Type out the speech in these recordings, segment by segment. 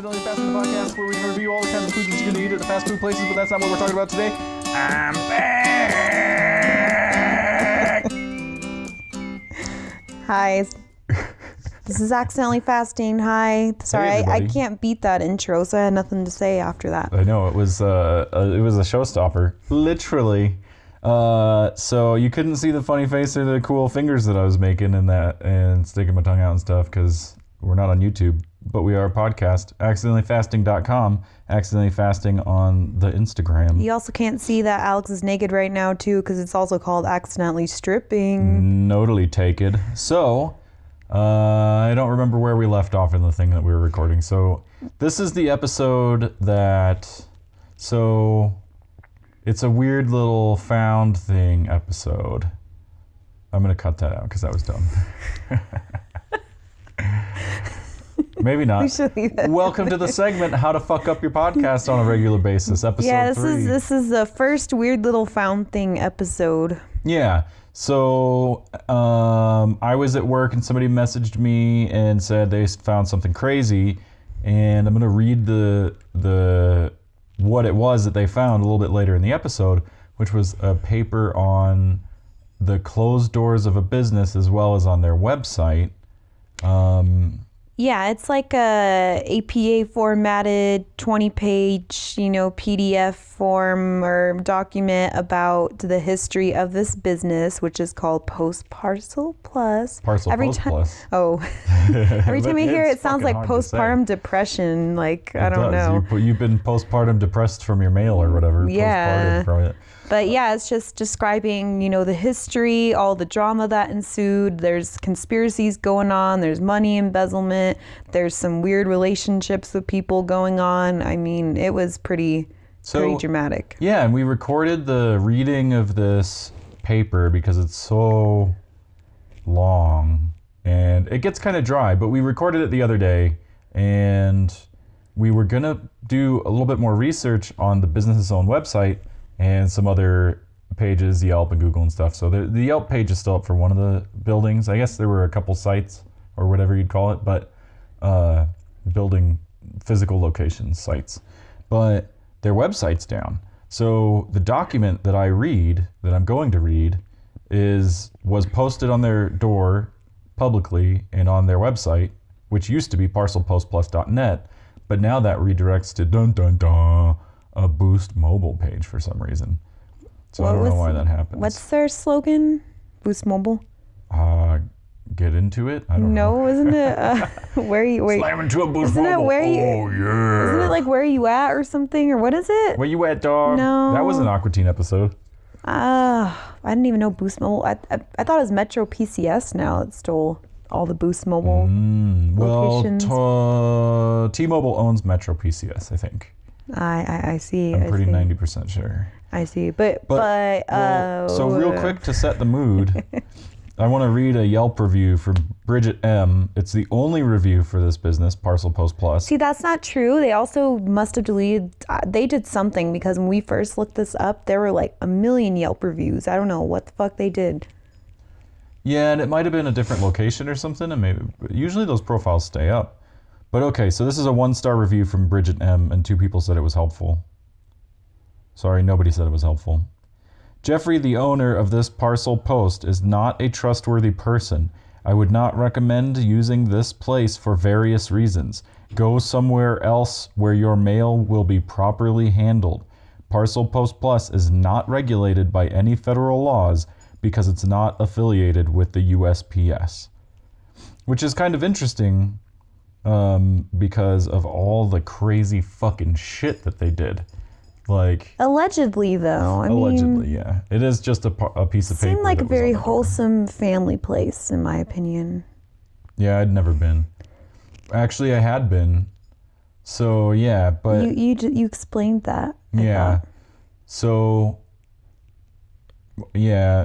Accidentally Fasting, the podcast where we review all the kinds of foods that you can eat at the fast food places, but that's not what we're talking about today. I'm back! Hi. This is Accidentally Fasting. Hi. Sorry, Hey, I everybody. can't beat that intro, so I had nothing to say after that. I know, it was a showstopper. Literally. So you couldn't see the funny face or the cool fingers that I was making and sticking my tongue out and stuff because we're not on YouTube, but we are a podcast. Accidentallyfasting.com. Accidentally Fasting on the Instagram. You also can't see that Alex is naked right now, too, because it's also called Accidentally Stripping. Notally taken. So, I don't remember where we left off in the thing that we were recording. So, this is the episode it's a weird little found thing episode. I'm going to cut that out because that was dumb. Maybe not. We should leave it. Welcome to the segment, How to Fuck Up Your Podcast on a Regular Basis, episode 3. This is the first weird little found thing episode. Yeah. So I was at work and somebody messaged me and said they found something crazy, and I'm going to read the what it was that they found a little bit later in the episode, which was a paper on the closed doors of a business as well as on their website. Yeah, it's like a APA formatted 20-page, PDF form or document about the history of this business, which is called Post Parcel Plus. Plus. Oh, every time I hear it, It's it sounds like fucking hard to say. postpartum depression. Like, I don't know. You've been postpartum depressed from your mail or whatever. Yeah. Postpartum from it. But yeah, it's just describing, the history, all the drama that ensued. There's conspiracies going on. There's money embezzlement. There's some weird relationships with people going on. I mean, it was pretty dramatic. Yeah, and we recorded the reading of this paper because it's so long and it gets kind of dry, but we recorded it the other day and we were going to do a little bit more research on the business's own website and some other pages, Yelp and Google and stuff. So the Yelp page is still up for one of the buildings. I guess there were a couple sites or whatever you'd call it, but building physical locations, sites. But their website's down. So the document that I'm going to read, was posted on their door publicly and on their website, which used to be parcelpostplus.net, but now that redirects to a Boost mobile page for some reason. So I don't know why that happens. What's their slogan? Boost Mobile? Get into it? I don't know. No, isn't it where Slam into a Boost isn't mobile. It where you, oh, yeah. Isn't it like where you at or something? Or what is it? Where you at, dog? No. That was an Aqua Teen episode. I didn't even know Boost Mobile. I thought it was Metro PCS now that stole all the Boost Mobile locations. Well, T-Mobile owns Metro PCS, I think. I see. I'm pretty 90% sure. I see. But so real quick to set the mood, I want to read a Yelp review from Bridget M. It's the only review for this business, Parcel Post Plus. See, that's not true. They also must have deleted, they did something because when we first looked this up, there were like 1 million Yelp reviews. I don't know what the fuck they did. Yeah, and it might have been a different location or something, and maybe usually those profiles stay up. But okay, so this is a 1-star review from Bridget M, and 2 people said it was helpful. Sorry, nobody said it was helpful. Jeffrey, the owner of this parcel post, is not a trustworthy person. I would not recommend using this place for various reasons. Go somewhere else where your mail will be properly handled. Parcel Post Plus is not regulated by any federal laws because it's not affiliated with the USPS. Which is kind of interesting because of all the crazy fucking shit that they did. Like, allegedly, though. Allegedly, yeah. It is just a piece of paper. Seemed like that a was very on the door. wholesome family place, in my opinion. Yeah, I'd never been. Actually, I had been. So, yeah, but... You explained that. I Yeah. thought. So, yeah.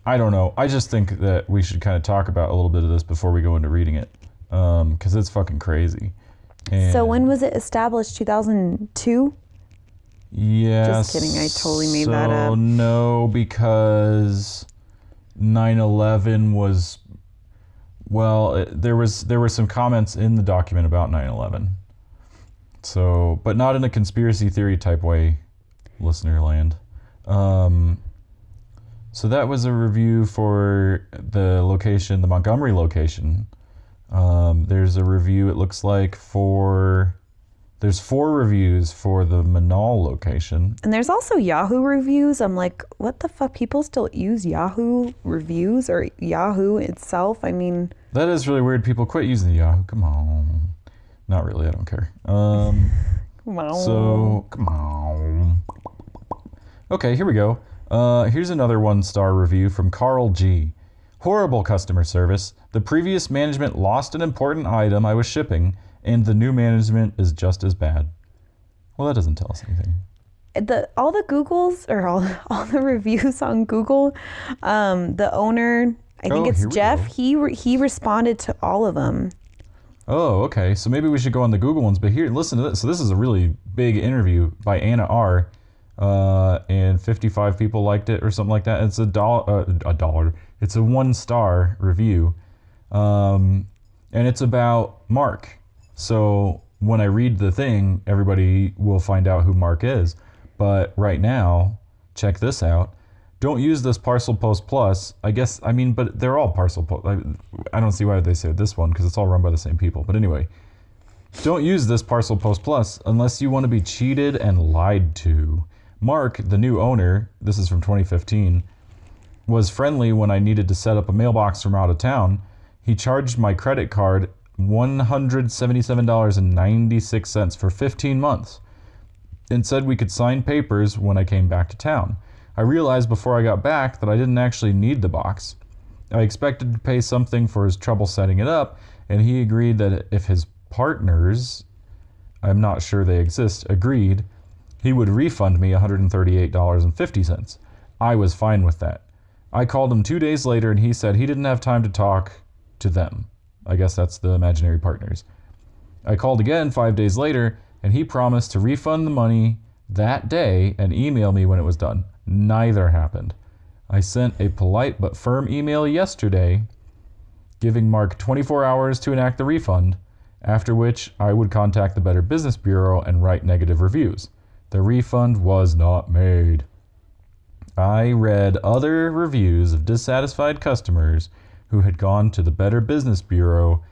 I don't know. I just think that we should kind of talk about a little bit of this before we go into reading it. Because it's fucking crazy. And So when was it established? 2002? Yes. Just kidding, I totally made that up. So no, because 9/11 Well, there were some comments in the document about 9/11. So, but not in a conspiracy theory type way, listener land. So that was a review for the location, the Montgomery location. There's a review, it looks like, there's 4 reviews for the Manal location. And there's also Yahoo reviews. I'm like, what the fuck? People still use Yahoo reviews or Yahoo itself? I mean... That is really weird. People quit using the Yahoo. Come on. Not really, I don't care. Wow. So, come on. Okay, here we go. Here's another 1-star review from Carl G. Horrible customer service. The previous management lost an important item I was shipping, and the new management is just as bad. Well, that doesn't tell us anything. All the Googles, or all the reviews on Google, the owner, I think it's Jeff, he responded to all of them. Oh, okay. So maybe we should go on the Google ones. But here, listen to this. So this is a really big interview by Anna R. And 55 people liked it or something like that. It's a dollar. It's a 1-star review. And it's about Mark. So when I read the thing, everybody will find out who Mark is. But right now, check this out. Don't use this Parcel Post Plus. But they're all Parcel Post. I don't see why they say this one because it's all run by the same people. But anyway, don't use this Parcel Post Plus unless you want to be cheated and lied to. Mark, the new owner, this is from 2015, was friendly when I needed to set up a mailbox from out of town. He charged my credit card $177.96 for 15 months and said we could sign papers when I came back to town. I realized before I got back that I didn't actually need the box. I expected to pay something for his trouble setting it up, and he agreed that if his partners, I'm not sure they exist, agreed, he would refund me $138.50. I was fine with that. I called him 2 days later and he said he didn't have time to talk to them. I guess that's the imaginary partners. I called again 5 days later and he promised to refund the money that day and email me when it was done. Neither happened. I sent a polite but firm email yesterday giving Mark 24 hours to enact the refund, after which I would contact the Better Business Bureau and write negative reviews. The refund was not made. I read other reviews of dissatisfied customers who had gone to the Better Business Bureau,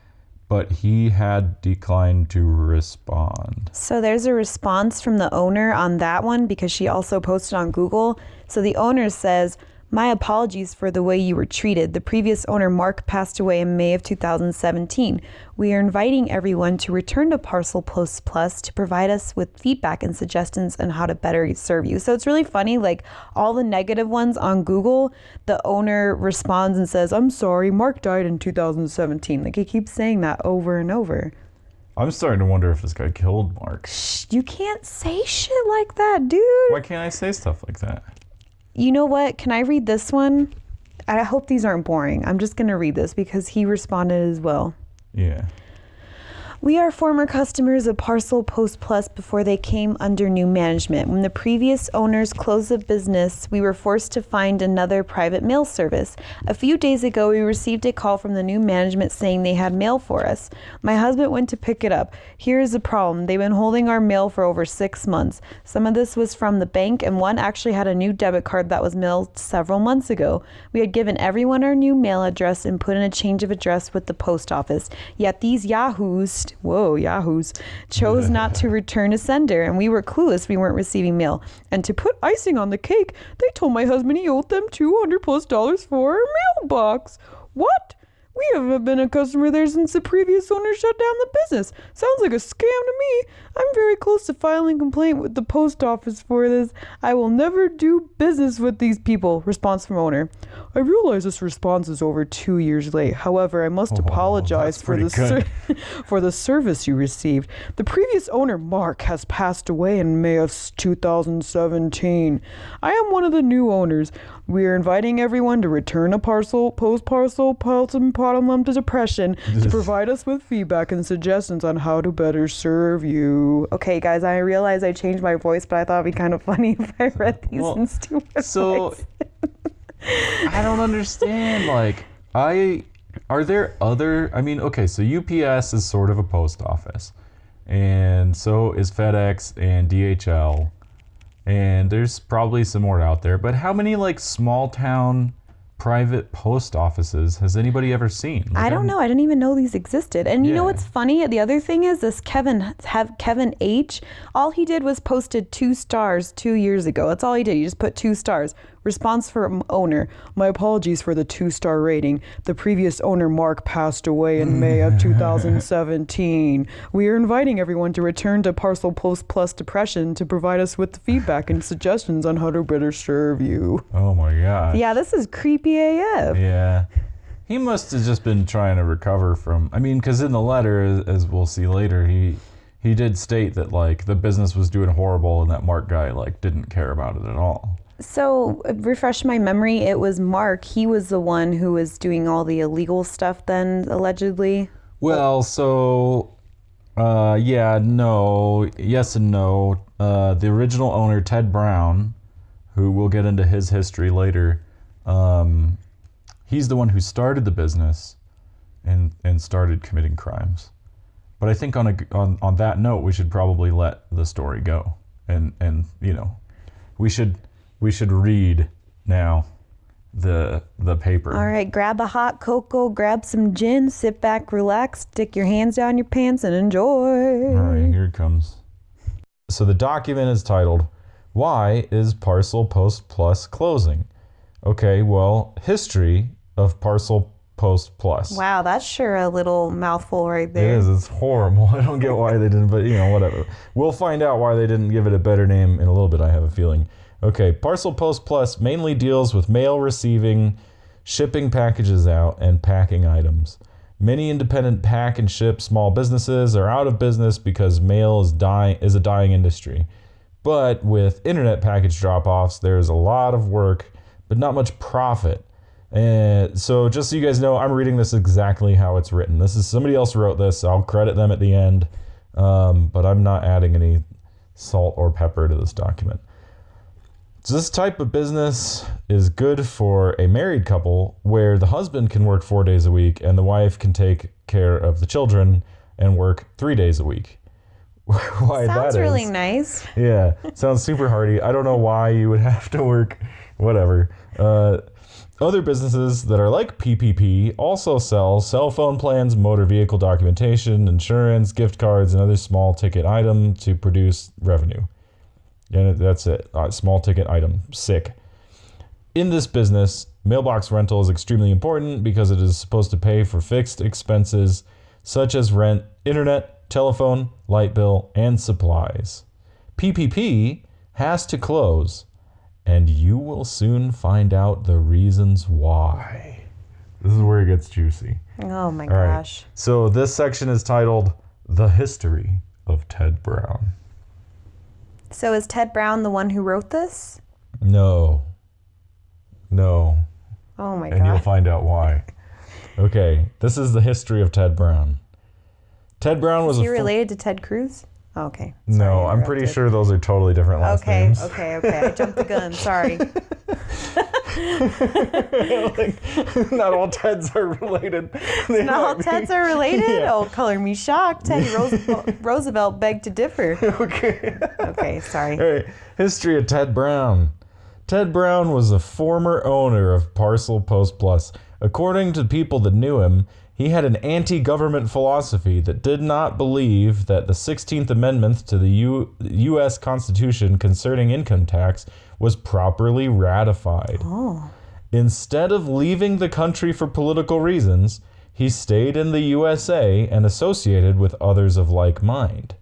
but he had declined to respond. So there's a response from the owner on that one because she also posted on Google. So the owner says, "My apologies for the way you were treated. The previous owner, Mark, passed away in May of 2017. We are inviting everyone to return to Parcel Post Plus to provide us with feedback and suggestions on how to better serve you." So it's really funny, like all the negative ones on Google, the owner responds and says, "I'm sorry, Mark died in 2017. Like he keeps saying that over and over. I'm starting to wonder if this guy killed Mark. Shh, you can't say shit like that, dude. Why can't I say stuff like that? You know what? Can I read this one? I hope these aren't boring. I'm just going to read this because he responded as well. Yeah. We are former customers of Parcel Post Plus before they came under new management. When the previous owners closed the business, we were forced to find another private mail service. A few days ago, we received a call from the new management saying they had mail for us. My husband went to pick it up. Here is the problem. They've been holding our mail for over 6 months. Some of this was from the bank, and one actually had a new debit card that was mailed several months ago. We had given everyone our new mail address and put in a change of address with the post office. Yet these yahoos chose not to return a sender, and we were clueless we weren't receiving mail. And to put icing on the cake, they told my husband he owed them $200+ for our mailbox. What? We haven't been a customer there since the previous owner shut down the business. Sounds like a scam to me. I'm very close to filing a complaint with the post office for this. I will never do business with these people. Response from owner. I realize this response is over 2 years late. However, I must apologize for the service you received. The previous owner, Mark, has passed away in May of 2017. I am one of the new owners. We are inviting everyone to return a parcel, postpartum depression to provide us with feedback and suggestions on how to better serve you. Okay, guys, I realize I changed my voice, but I thought it'd be kind of funny if I read these in stupid voice. I don't understand. Like, I are there other, I mean, okay, so UPS is sort of a post office, and so is FedEx and DHL, and there's probably some more out there, but how many like small town private post offices has anybody ever seen? Like, I don't know. I didn't even know these existed. And you know Yeah. what's funny? The other thing is this Kevin H. All he did was posted 2 stars 2 years ago. That's all he did. He just put 2 stars. Response from owner: my apologies for the 2-star rating. The previous owner, Mark, passed away in May of 2017. We are inviting everyone to return to Parcel Post Plus Depression to provide us with feedback and suggestions on how to better serve you. Oh my gosh. Yeah, this is creepy AF. Yeah. He must have just been trying to recover from, I mean, because in the letter, as we'll see later, he did state that like the business was doing horrible and that Mark guy like didn't care about it at all. So, refresh my memory, it was Mark. He was the one who was doing all the illegal stuff then, allegedly. Well, so, yes and no. The original owner, Ted Brown, who we'll get into his history later, he's the one who started the business and started committing crimes. But I think on that note, we should probably let the story go, and you know, we should read now the paper. All right, grab a hot cocoa, grab some gin, sit back, relax, stick your hands down your pants, and enjoy. All right, here it comes. So the document is titled, "Why is Parcel Post Plus closing?" Okay, well, history of Parcel Post Plus. Wow, that's sure a little mouthful right It there. is. It's horrible. I don't get why they didn't, but you know, whatever. We'll find out why they didn't give it a better name in a little bit, I have a feeling. Okay, Parcel Post Plus mainly deals with mail receiving, shipping packages out, and packing items. Many independent pack and ship small businesses are out of business because mail is a dying industry. But with internet package drop-offs, there's a lot of work, but not much profit. And so just so you guys know, I'm reading this exactly how it's written. This is somebody else wrote this. I'll credit them at the end, but I'm not adding any salt or pepper to this document. So this type of business is good for a married couple where the husband can work 4 days a week and the wife can take care of the children and work 3 days a week. Why Sounds that really is. nice. Yeah, sounds super hardy. I don't know why you would have to work, whatever. Other businesses that are like PPP also sell cell phone plans, motor vehicle documentation, insurance, gift cards, and other small ticket item to produce revenue. And that's it. Small ticket item. Sick. In this business, mailbox rental is extremely important because it is supposed to pay for fixed expenses such as rent, internet, telephone, light bill, and supplies. PPP has to close, and you will soon find out the reasons why. This is where it gets juicy. Oh my All right. gosh. So this section is titled The History of Ted Brown. So is Ted Brown the one who wrote this? No. Oh my And you'll god. find out why. Okay, this is the history of Ted Brown. Ted Brown was Is he related to Ted Cruz? Oh, okay. No, Sorry, I'm pretty interrupted. sure those are totally different last Okay, names. okay. I jumped the gun. Sorry. Not all Teds are related. Not all Teds are related? Yeah. Oh, color me shocked. Teddy Roosevelt begged to differ. Okay. Okay, sorry. All right. History of Ted Brown. Ted Brown was a former owner of Parcel Post Plus. According to people that knew him, he had an anti-government philosophy that did not believe that the 16th Amendment to the U.S. Constitution concerning income tax was properly ratified. Oh. Instead of leaving the country for political reasons, he stayed in the USA and associated with others of like mind.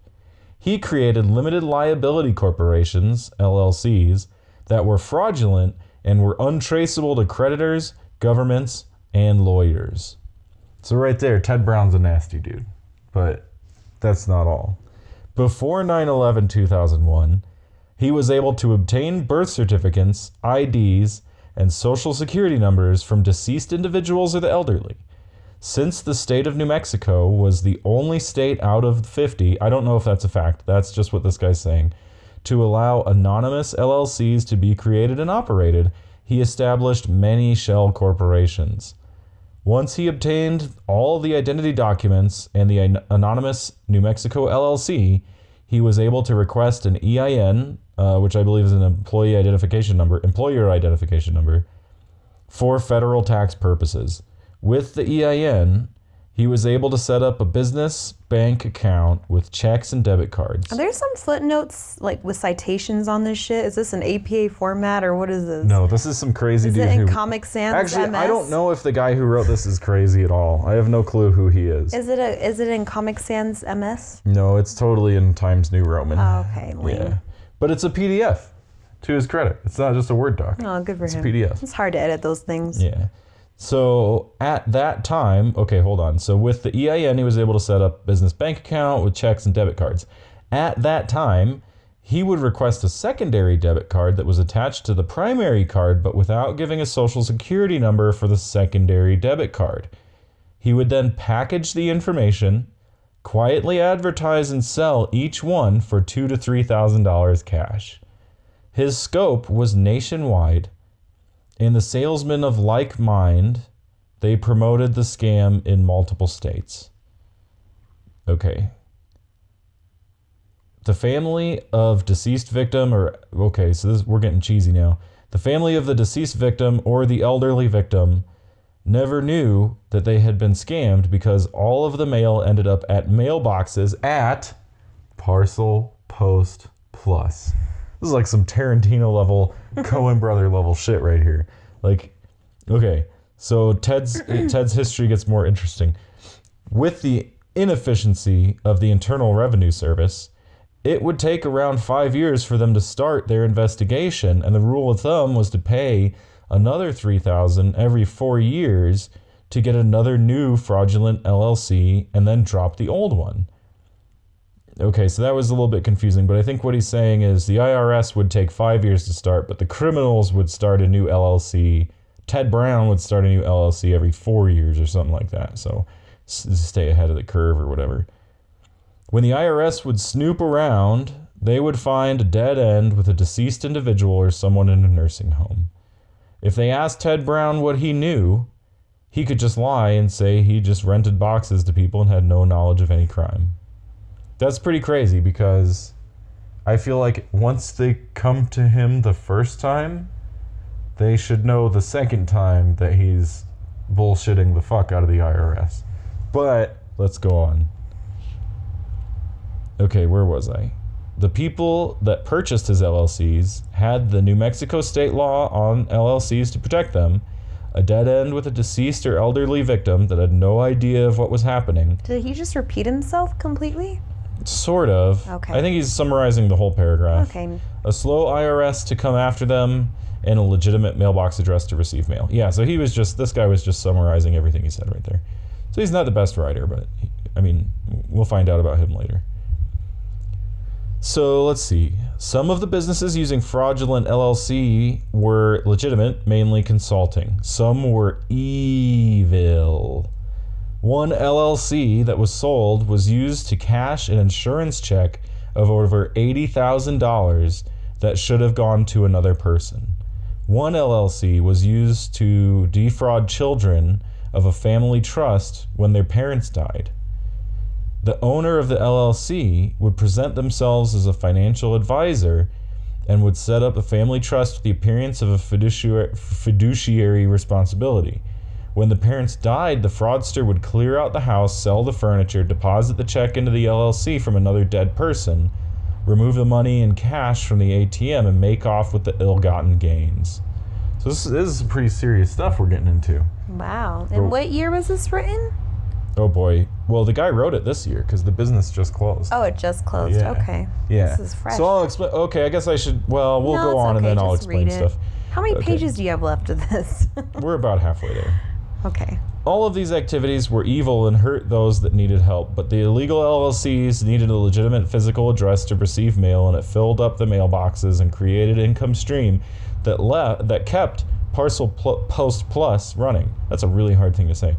He created limited liability corporations, LLCs, that were fraudulent and were untraceable to creditors, governments, and lawyers. So right there, Ted Brown's a nasty dude. But that's not all. Before 9/11/2001, he was able to obtain birth certificates, IDs, and social security numbers from deceased individuals or the elderly. Since the state of New Mexico was the only state out of 50, I don't know if that's a fact, that's just what this guy's saying, to allow anonymous LLCs to be created and operated, he established many shell corporations. Once he obtained all the identity documents and the anonymous New Mexico LLC, he was able to request an EIN, which I believe is an employer identification number, for federal tax purposes. With the EIN, he was able to set up a business bank account with checks and debit cards. Are there some footnotes like with citations on this shit? Is this an APA format or what is this? No, this is some crazy dude. Is it in Comic Sans Actually, MS? I don't know if the guy who wrote this is crazy at all. I have no clue who he is. Is it in Comic Sans MS? No, it's totally in Times New Roman. Oh, okay, lame. Yeah, but it's a PDF. To his credit, it's not just a Word doc. Oh, good for him. It's a PDF. It's hard to edit those things. Yeah. So at that time, okay, hold on. So with the EIN, he was able to set up a business bank account with checks and debit cards. At that time, he would request a secondary debit card that was attached to the primary card, but without giving a social security number for the secondary debit card. He would then package the information, quietly advertise and sell each one for $2,000 to $3,000 cash. His scope was nationwide. In the salesmen of like mind, they promoted the scam in multiple states. Okay. The family of deceased victim, we're getting cheesy now. The family of the deceased victim or the elderly victim never knew that they had been scammed because all of the mail ended up at mailboxes at Parcel Post Plus. This is like some Tarantino level, Coen brother level shit right here. Like, okay, so Ted's history gets more interesting. With the inefficiency of the Internal Revenue Service, it would take around 5 years for them to start their investigation, and the rule of thumb was to pay another $3,000 every 4 years to get another new fraudulent LLC and then drop the old one. Okay, so that was a little bit confusing, but I think what he's saying is the IRS would take 5 years to start, but the criminals would start a new LLC. Ted Brown would start a new LLC every 4 years or something like that, so stay ahead of the curve or whatever. When the IRS would snoop around, they would find a dead end with a deceased individual or someone in a nursing home. If they asked Ted Brown what he knew, he could just lie and say he just rented boxes to people and had no knowledge of any crime. That's pretty crazy because I feel like once they come to him the first time, they should know the second time that he's bullshitting the fuck out of the IRS. But let's go on. Okay, where was I? The people that purchased his LLCs had the New Mexico state law on LLCs to protect them, a dead end with a deceased or elderly victim that had no idea of what was happening. Did he just repeat himself completely? Sort of. Okay. I think he's summarizing the whole paragraph. Okay. A slow IRS to come after them and a legitimate mailbox address to receive mail. Yeah, so this guy was just summarizing everything he said right there. So he's not the best writer, but we'll find out about him later. So let's see. Some of the businesses using fraudulent LLC were legitimate, mainly consulting. Some were evil. One LLC that was sold was used to cash an insurance check of over $80,000 that should have gone to another person. One LLC was used to defraud children of a family trust when their parents died. The owner of the LLC would present themselves as a financial advisor and would set up a family trust with the appearance of a fiduciary responsibility. When the parents died, the fraudster would clear out the house, sell the furniture, deposit the check into the LLC from another dead person, remove the money in cash from the ATM, and make off with the ill-gotten gains. So this is some pretty serious stuff we're getting into. Wow. And what year was this written? Oh boy. Well, the guy wrote it this year because the business just closed. Oh, it just closed. Yeah. Okay. Yeah. This is fresh. So I'll explain. Okay, I guess I should. Well, we'll No, go it's on and okay, then I'll just explain read it. stuff. How many Okay. pages do you have left of this? We're about halfway there. Okay. All of these activities were evil and hurt those that needed help, but the illegal LLCs needed a legitimate physical address to receive mail, and it filled up the mailboxes and created an income stream that kept Parcel Post Plus running. That's a really hard thing to say.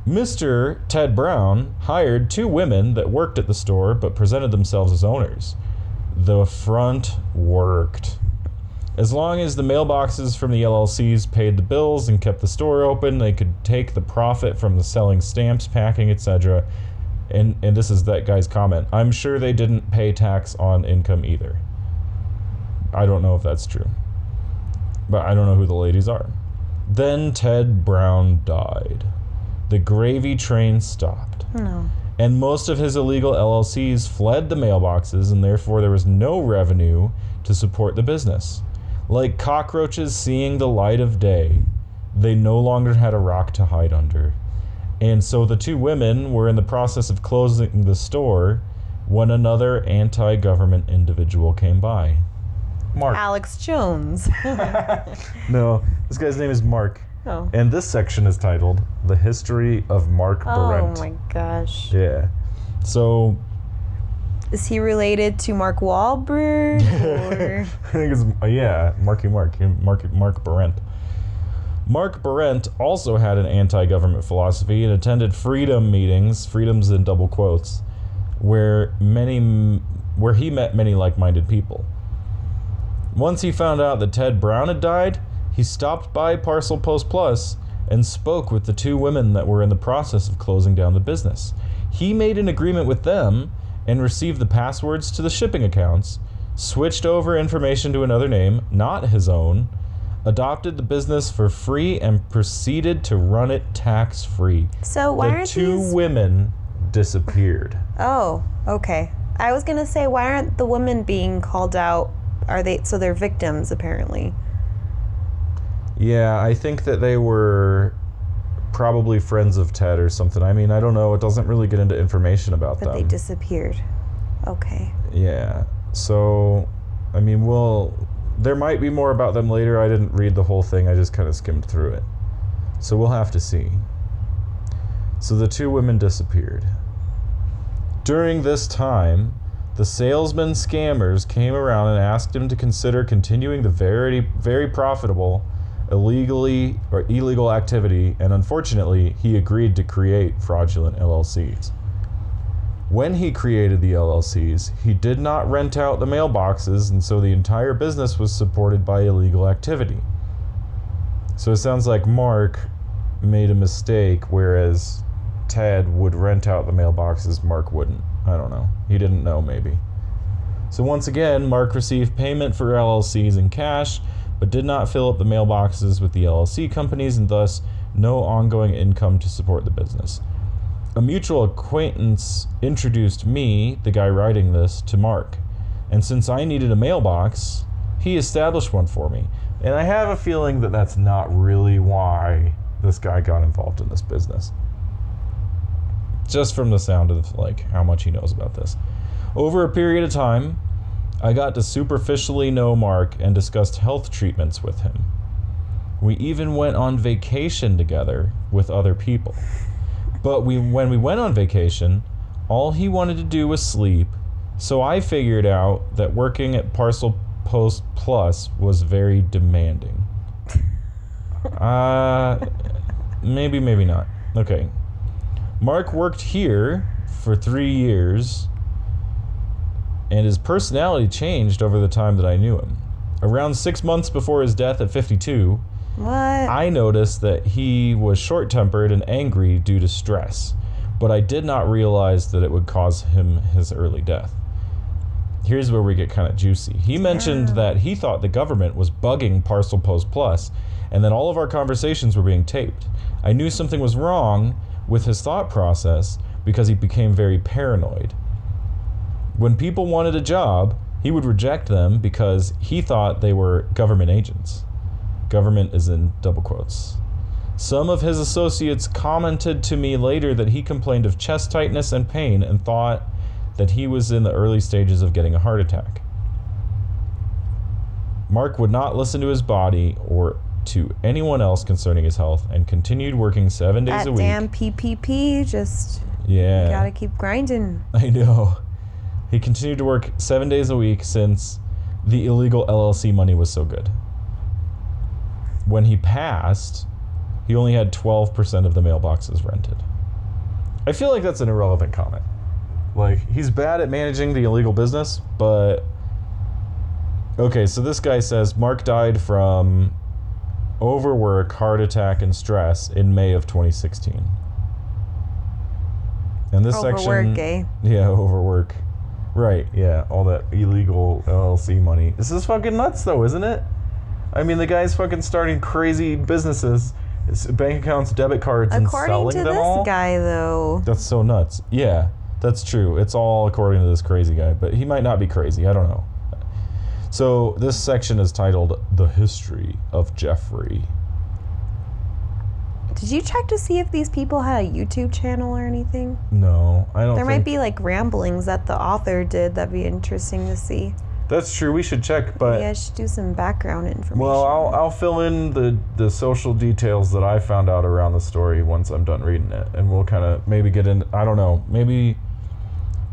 Mr. Ted Brown hired 2 women that worked at the store but presented themselves as owners. The front worked. As long as the mailboxes from the LLCs paid the bills and kept the store open, they could take the profit from the selling stamps, packing, etc. And this is that guy's comment. I'm sure they didn't pay tax on income either. I don't know if that's true. But I don't know who the ladies are. Then Ted Brown died. The gravy train stopped. No. And most of his illegal LLCs fled the mailboxes, and therefore there was no revenue to support the business. Like cockroaches seeing the light of day, they no longer had a rock to hide under. And so the two women were in the process of closing the store when another anti-government individual came by. Mark. Alex Jones. No, this guy's name is Mark. Oh. And this section is titled The History of Mark Barent. Oh my gosh. Yeah. So Is he related to Mark Wahlberg? Or? I think it's, Mark Barent. Mark Barent also had an anti-government philosophy and attended freedom meetings, freedoms in double quotes, where he met many like-minded people. Once he found out that Ted Brown had died, he stopped by Parcel Post Plus and spoke with the two women that were in the process of closing down the business. He made an agreement with them and received the passwords to the shipping accounts, switched over information to another name, not his own, adopted the business for free, and proceeded to run it tax-free. So why aren't the two these... women disappeared. Oh, okay. I was gonna say, why aren't the women being called out? So they're victims, apparently. Yeah, I think that they were probably friends of Ted or something. I mean, I don't know. It doesn't really get into information about them. But they disappeared. Okay. Yeah. So, I mean, there might be more about them later. I didn't read the whole thing. I just kind of skimmed through it. So we'll have to see. So the two women disappeared. During this time, the salesman scammers came around and asked him to consider continuing the very, very profitable illegal activity, and unfortunately, he agreed to create fraudulent LLCs. When he created the LLCs, he did not rent out the mailboxes, and so the entire business was supported by illegal activity. So it sounds like Mark made a mistake, whereas Ted would rent out the mailboxes, Mark wouldn't. I don't know. He didn't know, maybe. So once again, Mark received payment for LLCs in cash, but did not fill up the mailboxes with the LLC companies, and thus no ongoing income to support the business. A mutual acquaintance introduced me, the guy writing this, to Mark. And since I needed a mailbox, he established one for me. And I have a feeling that that's not really why this guy got involved in this business. Just from the sound of how much he knows about this. Over a period of time, I got to superficially know Mark and discussed health treatments with him. We even went on vacation together with other people. But when we went on vacation, all he wanted to do was sleep, so I figured out that working at Parcel Post Plus was very demanding. Maybe, maybe not. Okay. Mark worked here for 3 years, and his personality changed over the time that I knew him. Around 6 months before his death at 52, What? I noticed that he was short-tempered and angry due to stress, but I did not realize that it would cause him his early death. Here's where we get kind of juicy. He mentioned that he thought the government was bugging Parcel Post Plus, and that all of our conversations were being taped. I knew something was wrong with his thought process because he became very paranoid. When people wanted a job, he would reject them because he thought they were government agents. Government is in double quotes. Some of his associates commented to me later that he complained of chest tightness and pain and thought that he was in the early stages of getting a heart attack. Mark would not listen to his body or to anyone else concerning his health and continued working 7 days a week. That damn PPP, just Yeah. gotta keep grinding. I know. He continued to work 7 days a week since the illegal LLC money was so good. When he passed, he only had 12% of the mailboxes rented. I feel like that's an irrelevant comment. He's bad at managing the illegal business, but Okay, so this guy says Mark died from overwork, heart attack, and stress in May of 2016. And this Overwork, section... eh? Yeah, overwork. Right, yeah, all that illegal LLC money. This is fucking nuts, though, isn't it? I mean, the guy's fucking starting crazy businesses, bank accounts, debit cards, and According selling to them this all. guy, though. That's so nuts. Yeah, that's true. It's all according to this crazy guy, but he might not be crazy. I don't know. So this section is titled "The History of Jeffrey." Did you check to see if these people had a YouTube channel or anything? No, I don't There think... might be like ramblings that the author did that'd be interesting to see. That's true. We should check, but... Maybe I should do some background information. Well, I'll fill in the social details that I found out around the story once I'm done reading it, and we'll kind of maybe get in. I don't know, maybe,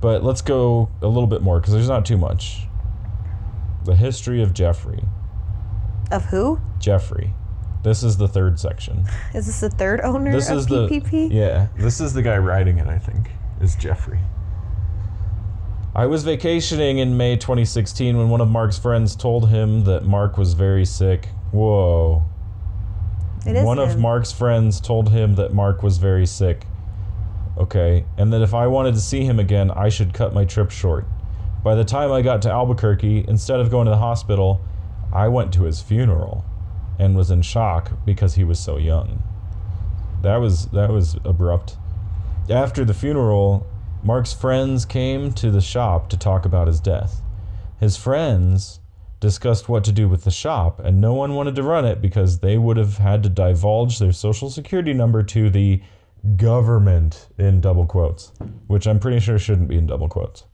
but let's go a little bit more because there's not too much. The history of Jeffrey. Of who? Jeffrey. This is the third section. Is this the third owner This of is PPP? this is the guy writing it. I think is Jeffrey. I was vacationing in May 2016 when one of Mark's friends told him that Mark was very sick. Whoa. It is One of him. Mark's friends told him that Mark was very sick. Okay. And that if I wanted to see him again, I should cut my trip short. By the time I got to Albuquerque, instead of going to the hospital, I went to his funeral and was in shock because he was so young. That was abrupt. After the funeral, Mark's friends came to the shop to talk about his death. His friends discussed what to do with the shop, and no one wanted to run it because they would have had to divulge their social security number to the government, in double quotes, which I'm pretty sure shouldn't be in double quotes.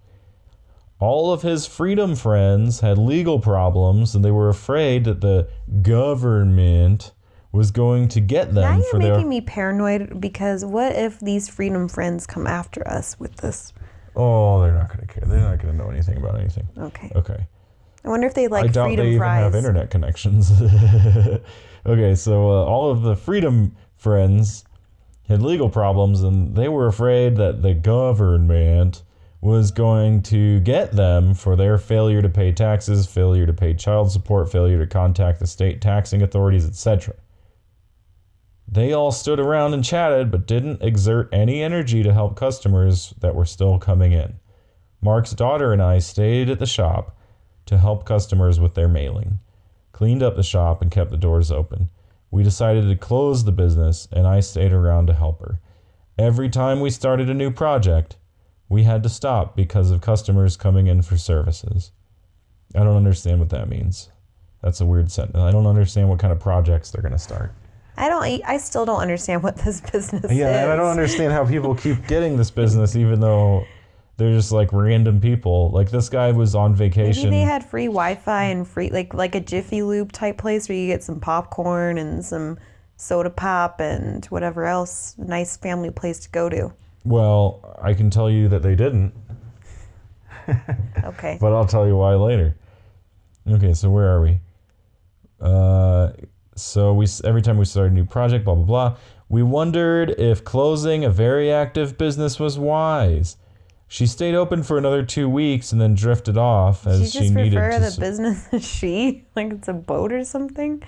All of his freedom friends had legal problems, and they were afraid that the government was going to get them Now for you're their... making me paranoid because what if these freedom friends come after us with this? Oh, they're not going to care. They're not going to know anything about anything. Okay. Okay. I wonder if they like I doubt freedom they even fries. have internet connections. Okay, so all of the freedom friends had legal problems, and they were afraid that the government was going to get them for their failure to pay taxes, failure to pay child support, failure to contact the state taxing authorities, etc. They all stood around and chatted, but didn't exert any energy to help customers that were still coming in. Mark's daughter and I stayed at the shop to help customers with their mailing, cleaned up the shop, and kept the doors open. We decided to close the business, and I stayed around to help her. Every time we started a new project, we had to stop because of customers coming in for services. I don't understand what that means. That's a weird sentence. I don't understand what kind of projects they're going to start. I still don't understand what this business is. Yeah, and I don't understand how people keep getting this business even though they're just like random people. Like this guy was on vacation. Maybe they had free Wi-Fi and free like a Jiffy Lube type place where you get some popcorn and some soda pop and whatever else. A nice family place to go to. Well, I can tell you that they didn't. Okay. But I'll tell you why later. Okay, so where are we? So every time we started a new project, blah, blah, blah, we wondered if closing a very active business was wise. She stayed open for another 2 weeks and then drifted off as She she just needed refer to... the business as she? Like it's a boat or something?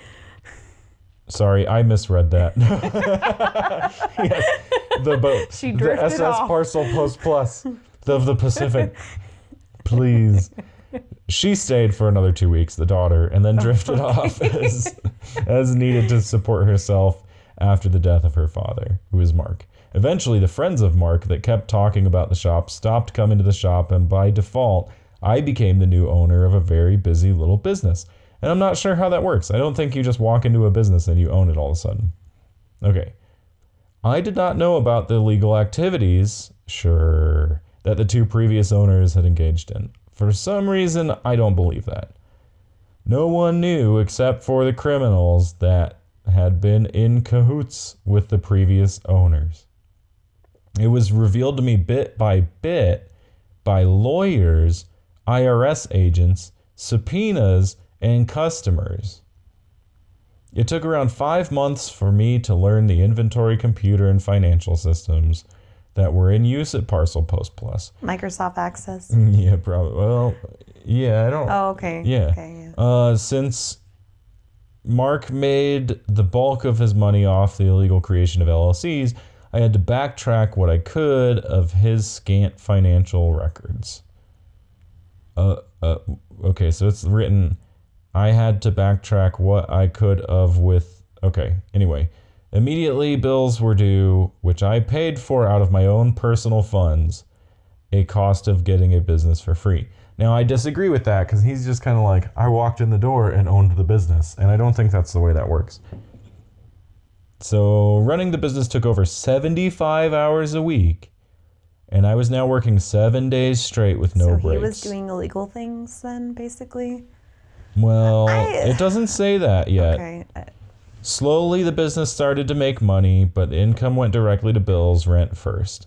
Sorry, I misread that. Yes, the boat. She the drifted SS off. Parcel Plus of the Pacific. Please. She stayed for another 2 weeks, the daughter, and then drifted off as needed to support herself after the death of her father, who is Mark. Eventually, the friends of Mark that kept talking about the shop stopped coming to the shop, and by default, I became the new owner of a very busy little business. And I'm not sure how that works. I don't think you just walk into a business and you own it all of a sudden. Okay. I did not know about the illegal activities, sure, that the two previous owners had engaged in. For some reason, I don't believe that. No one knew except for the criminals that had been in cahoots with the previous owners. It was revealed to me bit by bit by lawyers, IRS agents, subpoenas, and customers. It took around 5 months for me to learn the inventory, computer, and financial systems that were in use at Parcel Post Plus. Microsoft Access. Yeah, probably. Well, Yeah, I don't. Oh, okay. Yeah. Okay, yeah. Since Mark made the bulk of his money off the illegal creation of LLCs, I had to backtrack what I could of his scant financial records. Okay, so it's written, I had to backtrack what I could of with, okay, anyway. Immediately bills were due, which I paid for out of my own personal funds, a cost of getting a business for free. Now, I disagree with that because he's just kind of like, I walked in the door and owned the business, and I don't think that's the way that works. So running the business took over 75 hours a week, and I was now working 7 days straight with no breaks. So he was doing illegal things then, basically? Well, it doesn't say that yet. Okay. Slowly, the business started to make money, but the income went directly to bills, rent first.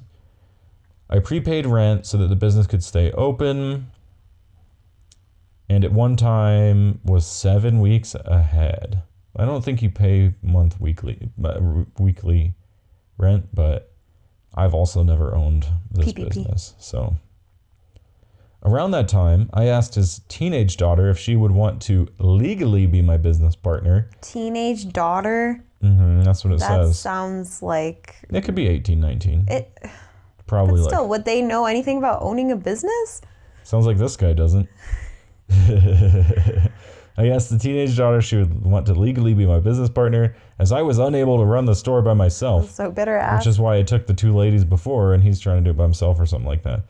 I prepaid rent so that the business could stay open, and at one time was 7 weeks ahead. I don't think you pay weekly rent, but I've also never owned this PPP. business. So around that time, I asked his teenage daughter if she would want to legally be my business partner. Teenage daughter? That's what it That says. sounds like... It could be 18, 19. Probably But still, like... would they know anything about owning a business? Sounds like this guy doesn't. I asked the teenage daughter if she would want to legally be my business partner, as I was unable to run the store by myself. So better ask. Which is why I took the two ladies before, and he's trying to do it by himself or something like that.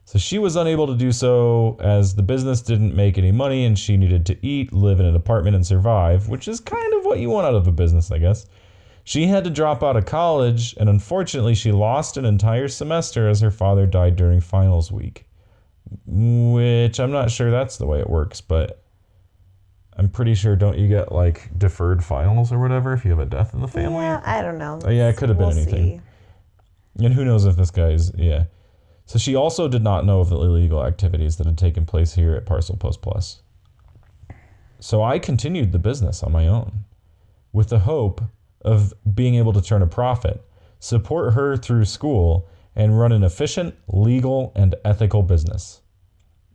So she was unable to do so as the business didn't make any money and she needed to eat, live in an apartment, and survive, which is kind of what you want out of a business, I guess. She had to drop out of college, and unfortunately she lost an entire semester as her father died during finals week. Which I'm not sure that's the way it works, but I'm pretty sure, don't you get like deferred finals or whatever if you have a death in the family? Yeah, I don't know. Oh, yeah, it could have been anything. See. And who knows if this guy's, yeah. So she also did not know of the illegal activities that had taken place here at Parcel Post Plus. So I continued the business on my own with the hope of being able to turn a profit, support her through school, and run an efficient, legal, and ethical business.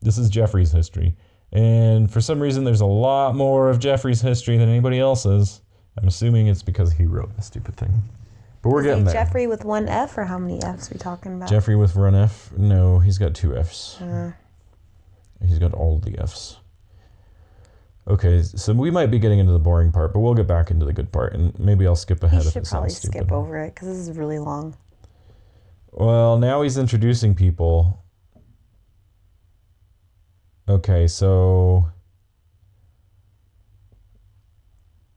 This is Jeffrey's history. And for some reason, there's a lot more of Jeffrey's history than anybody else's. I'm assuming it's because he wrote the stupid thing. But we're getting there. Jeffrey with one F, or how many Fs are we talking about? Jeffrey with one F? No, he's got two Fs. He's got all the Fs. Okay, so we might be getting into the boring part, but we'll get back into the good part, and maybe I'll skip ahead if it sounds stupid. You should probably skip over it, because this is really long. Well, now he's introducing people. Okay, so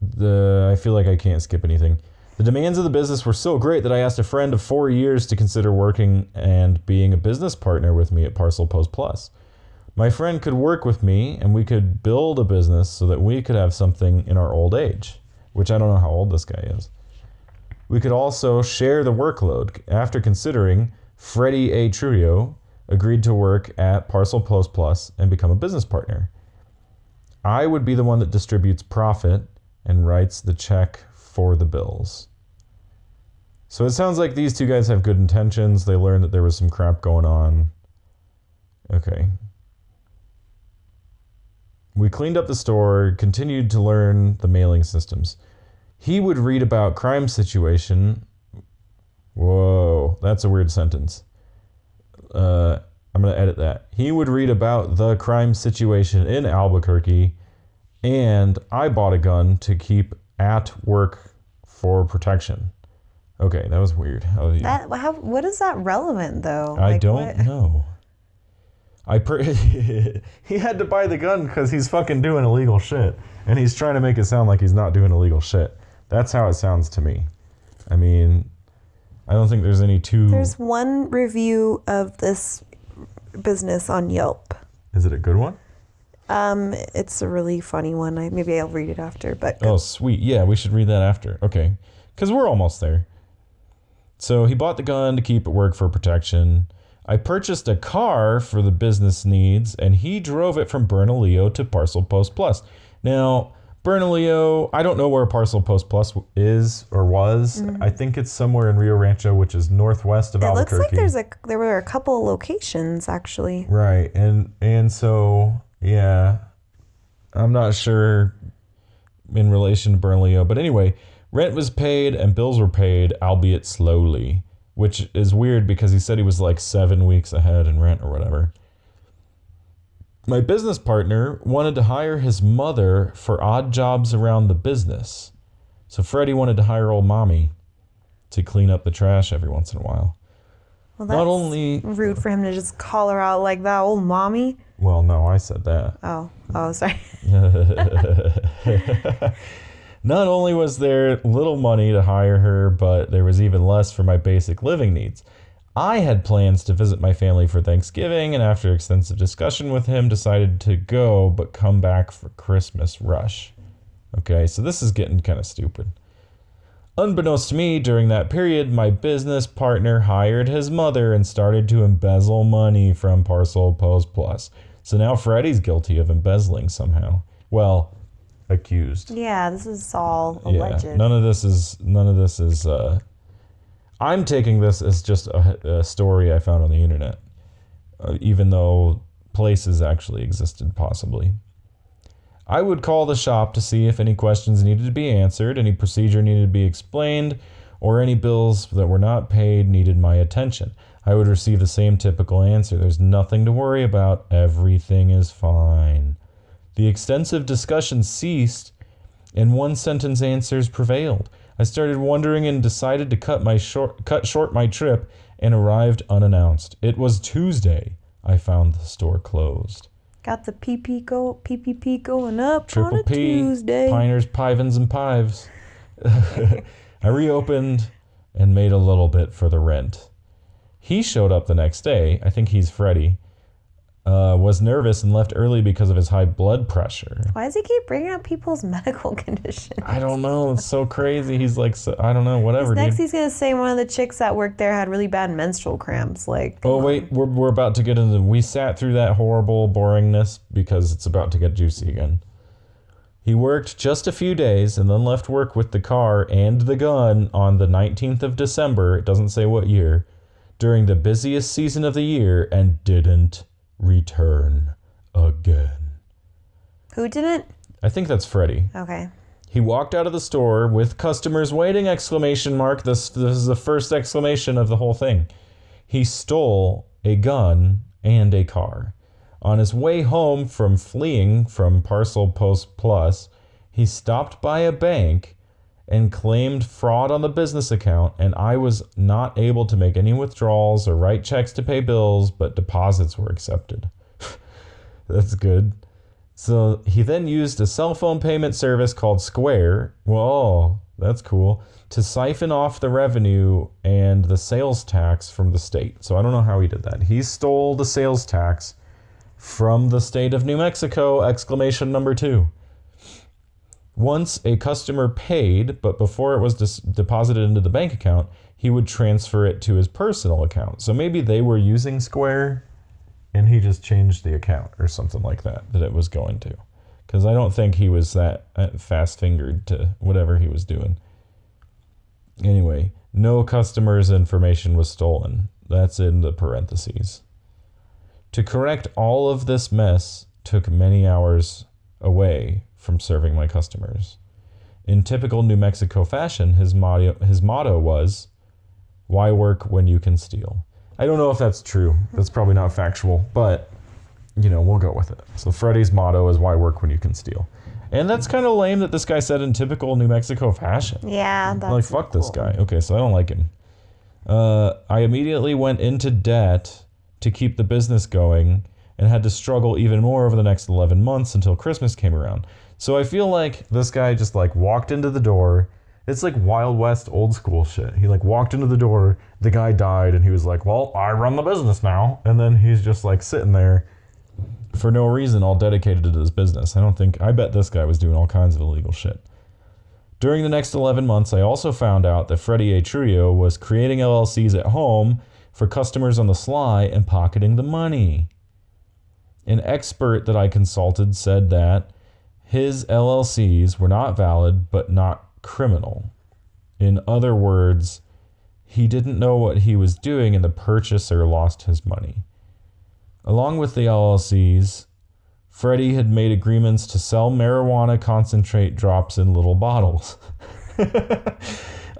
I feel like I can't skip anything. The demands of the business were so great that I asked a friend of 4 years to consider working and being a business partner with me at Parcel Post Plus. My friend could work with me and we could build a business so that we could have something in our old age, which I don't know how old this guy is. We could also share the workload. After considering, Freddie A. Trudio agreed to work at Parcel Post Plus and become a business partner. I would be the one that distributes profit and writes the check for the bills. So it sounds like these two guys have good intentions. They learned that there was some crap going on. Okay. We cleaned up the store, continued to learn the mailing systems. He would read about crime situation. Whoa, that's a weird sentence. I'm going to edit that. He would read about the crime situation in Albuquerque, and I bought a gun to keep at work for protection. Okay, that was weird. What is that relevant, though? I don't know. He had to buy the gun because he's fucking doing illegal shit, and he's trying to make it sound like he's not doing illegal shit. That's how it sounds to me. I mean, I don't think there's any two... There's one review of this business on Yelp. Is it a good one? It's a really funny one. Maybe I'll read it after. But oh, sweet. Yeah, we should read that after. Okay. Because we're almost there. So he bought the gun to keep at work for protection. I purchased a car for the business needs, and he drove it from Bernalillo to Parcel Post Plus. Now, Bernalillo, I don't know where Parcel Post Plus is or was. Mm-hmm. I think it's somewhere in Rio Rancho, which is northwest of Albuquerque. It looks like there were a couple locations, actually. Right, and so Yeah. I'm not sure in relation to Bernalillo. But anyway, rent was paid and bills were paid, albeit slowly, which is weird because he said he was like 7 weeks ahead in rent or whatever. My business partner wanted to hire his mother for odd jobs around the business. So Freddie wanted to hire old mommy to clean up the trash every once in a while. Well, that's Not only rude for him to just call her out like that, old mommy. Well, no, I said that. Oh, sorry. Not only was there little money to hire her, but there was even less for my basic living needs. I had plans to visit my family for Thanksgiving, and after extensive discussion with him, decided to go but come back for Christmas rush. Okay, so this is getting kind of stupid. Unbeknownst to me, during that period, my business partner hired his mother and started to embezzle money from Parcel Post Plus. So now Freddie's guilty of embezzling somehow. Well, accused. Yeah, this is all alleged. Yeah, none of this is. I'm taking this as just a story I found on the internet, even though places actually existed possibly. I would call the shop to see if any questions needed to be answered, any procedure needed to be explained, or any bills that were not paid needed my attention. I would receive the same typical answer. There's nothing to worry about. Everything is fine. The extensive discussion ceased, and one-sentence answers prevailed. I started wondering and decided to cut short my trip and arrived unannounced. It was Tuesday. I found the store closed. Got the PPP going up Triple on a P, Tuesday. Piners, Pivens, and Pives. I reopened and made a little bit for the rent. He showed up the next day. I think he's Freddie. Was nervous and left early because of his high blood pressure. Why does he keep bringing up people's medical conditions? I don't know. It's so crazy. He's like, I don't know, whatever, Next dude. he's going to say one of the chicks that worked there had really bad menstrual cramps. Like, Oh, wait. We're about to get into... We sat through that horrible boringness because it's about to get juicy again. He worked just a few days and then left work with the car and the gun on the 19th of December. It doesn't say what year. During the busiest season of the year and didn't return again. Who didn't? I think that's Freddie. Okay. He walked out of the store with customers waiting, exclamation mark. This is the first exclamation of the whole thing. He stole a gun and a car. On his way home from fleeing from Parcel Post Plus, he stopped by a bank and claimed fraud on the business account, and I was not able to make any withdrawals or write checks to pay bills, but deposits were accepted. That's good. So he then used a cell phone payment service called Square. Whoa, that's cool. To siphon off the revenue and the sales tax from the state. So I don't know how he did that. He stole the sales tax from the state of New Mexico, exclamation number 2. Once a customer paid, but before it was deposited into the bank account, he would transfer it to his personal account. So maybe they were using Square and he just changed the account or something like that it was going to. Because I don't think he was that fast-fingered to whatever he was doing. Anyway, no customer's information was stolen. That's in the parentheses. To correct all of this mess took many hours away from serving my customers. In typical New Mexico fashion, his motto was, "Why work when you can steal?" I don't know if that's true. That's probably not factual, but, we'll go with it. So Freddie's motto is, "Why work when you can steal?" And that's kind of lame that this guy said in typical New Mexico fashion. Yeah, that's like, fuck this guy. Okay, so I don't like him. I immediately went into debt to keep the business going and had to struggle even more over the next 11 months until Christmas came around. So I feel like this guy just walked into the door. It's like Wild West old school shit. He walked into the door, the guy died, and he was like, well, I run the business now. And then he's just sitting there for no reason, all dedicated to this business. I bet this guy was doing all kinds of illegal shit. During the next 11 months, I also found out that Freddie A. Trujillo was creating LLCs at home for customers on the sly and pocketing the money. An expert that I consulted said that his LLCs were not valid, but not criminal. In other words, he didn't know what he was doing and the purchaser lost his money. Along with the LLCs Freddie had made agreements to sell marijuana concentrate drops in little bottles.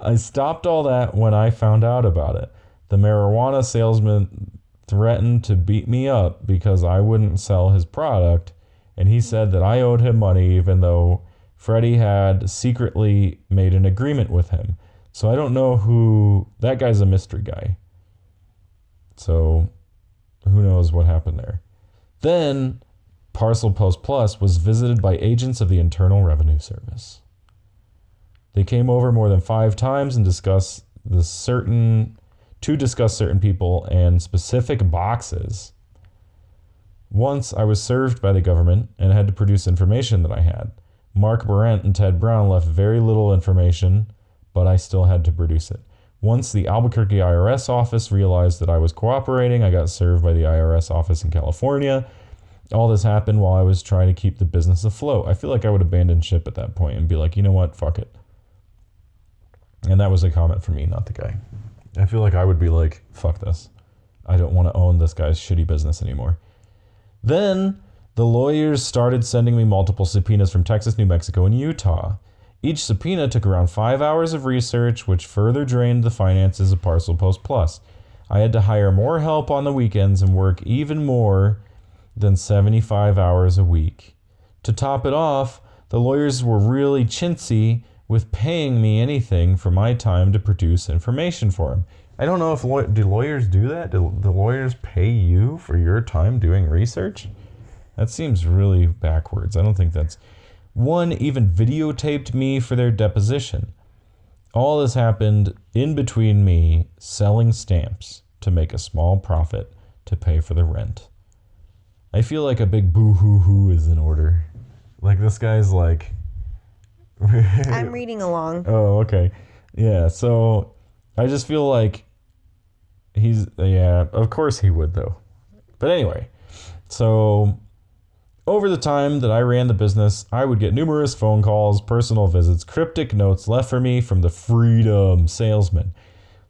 I stopped all that when I found out about it. The marijuana salesman threatened to beat me up because I wouldn't sell his product, and he said that I owed him money even though Freddie had secretly made an agreement with him. So I don't know who... That guy's a mystery guy. So who knows what happened there. Then Parcel Post Plus was visited by agents of the Internal Revenue Service. They came over more than 5 times and discuss certain people and specific boxes. Once I was served by the government and had to produce information that I had. Mark Barrett and Ted Brown left very little information, but I still had to produce it. Once the Albuquerque IRS office realized that I was cooperating, I got served by the IRS office in California. All this happened while I was trying to keep the business afloat. I feel like I would abandon ship at that point and be like, you know what, fuck it. And that was a comment from me, not the guy. I feel like I would be like, fuck this. I don't want to own this guy's shitty business anymore. Then the lawyers started sending me multiple subpoenas from Texas, New Mexico, and Utah. Each subpoena took around 5 hours of research, which further drained the finances of Parcel Post Plus. I had to hire more help on the weekends and work even more than 75 hours a week. To top it off, the lawyers were really chintzy with paying me anything for my time to produce information for them. I don't know if do lawyers do that? Do the lawyers pay you for your time doing research? That seems really backwards. I don't think that's... One even videotaped me for their deposition. All this happened in between me selling stamps to make a small profit to pay for the rent. I feel like a big boo-hoo-hoo is in order. Like this guy's like... I'm reading along. Oh, okay. Yeah, so I just feel like he's... Yeah, of course he would though. But anyway, so... Over the time that I ran the business, I would get numerous phone calls, personal visits, cryptic notes left for me from the Freedom salesmen.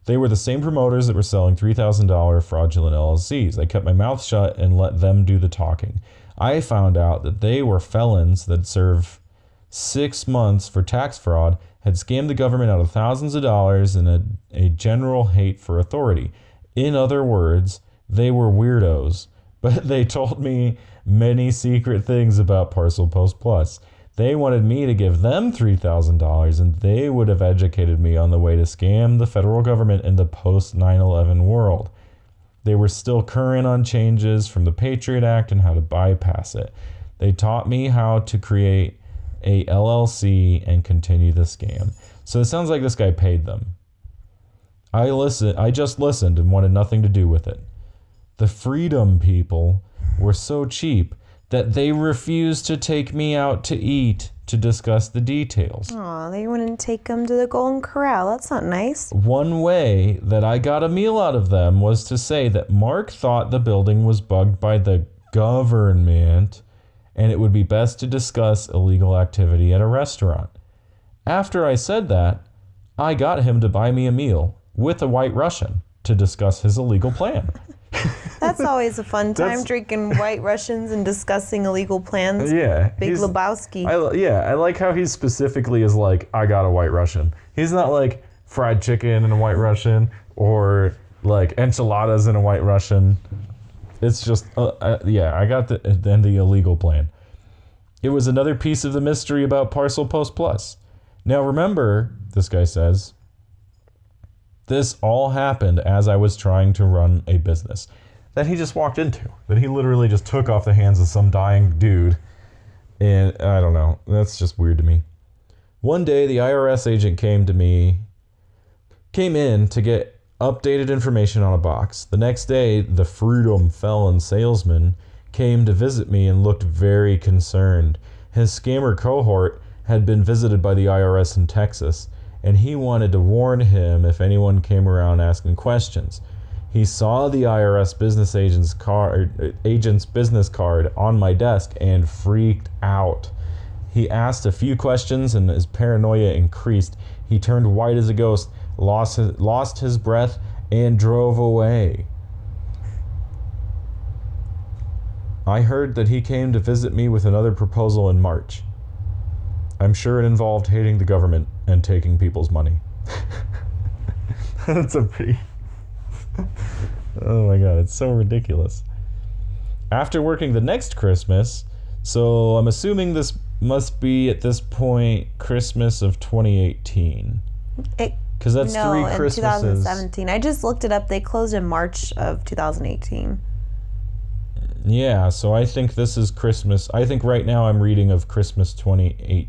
They were the same promoters that were selling $3,000 fraudulent LLCs. I kept my mouth shut and let them do the talking. I found out that they were felons that served 6 months for tax fraud, had scammed the government out of thousands of dollars, and a general hate for authority. In other words, they were weirdos. But they told me many secret things about Parcel Post Plus. They wanted me to give them $3,000, and they would have educated me on the way to scam the federal government in the post-9/11 world. They were still current on changes from the Patriot Act and how to bypass it. They taught me how to create a LLC and continue the scam. So it sounds like this guy paid them. I just listened and wanted nothing to do with it. The Freedom people were so cheap that they refused to take me out to eat to discuss the details. Aw, they wouldn't take them to the Golden Corral. That's not nice. One way that I got a meal out of them was to say that Mark thought the building was bugged by the government and it would be best to discuss illegal activity at a restaurant. After I said that, I got him to buy me a meal with a White Russian to discuss his illegal plan. That's always a fun time, drinking White Russians and discussing illegal plans. Yeah. Big Lebowski. I like how he specifically is like, I got a White Russian. He's not like fried chicken and a White Russian or like enchiladas and a White Russian. It's just, I got the illegal plan. It was another piece of the mystery about Parcel Post Plus. Now remember, this guy says, this all happened as I was trying to run a business that he just walked into, that he literally just took off the hands of some dying dude. And I don't know, that's just weird to me. One day, the IRS agent came in to get updated information on a box. The next day, the Freedom felon salesman came to visit me and looked very concerned. His scammer cohort had been visited by the IRS in Texas, and he wanted to warn him if anyone came around asking questions. He saw the IRS business agent's business card on my desk and freaked out. He asked a few questions and his paranoia increased. He turned white as a ghost, lost his breath, and drove away. I heard that he came to visit me with another proposal in March. I'm sure it involved hating the government and taking people's money. That's a pretty... Oh my god, it's so ridiculous. After working the next Christmas, so I'm assuming this must be at this point Christmas of 2018. Because that's three Christmases. No, in 2017. I just looked it up. They closed in March of 2018. Yeah, so I think this is Christmas. I think right now I'm reading of Christmas 28.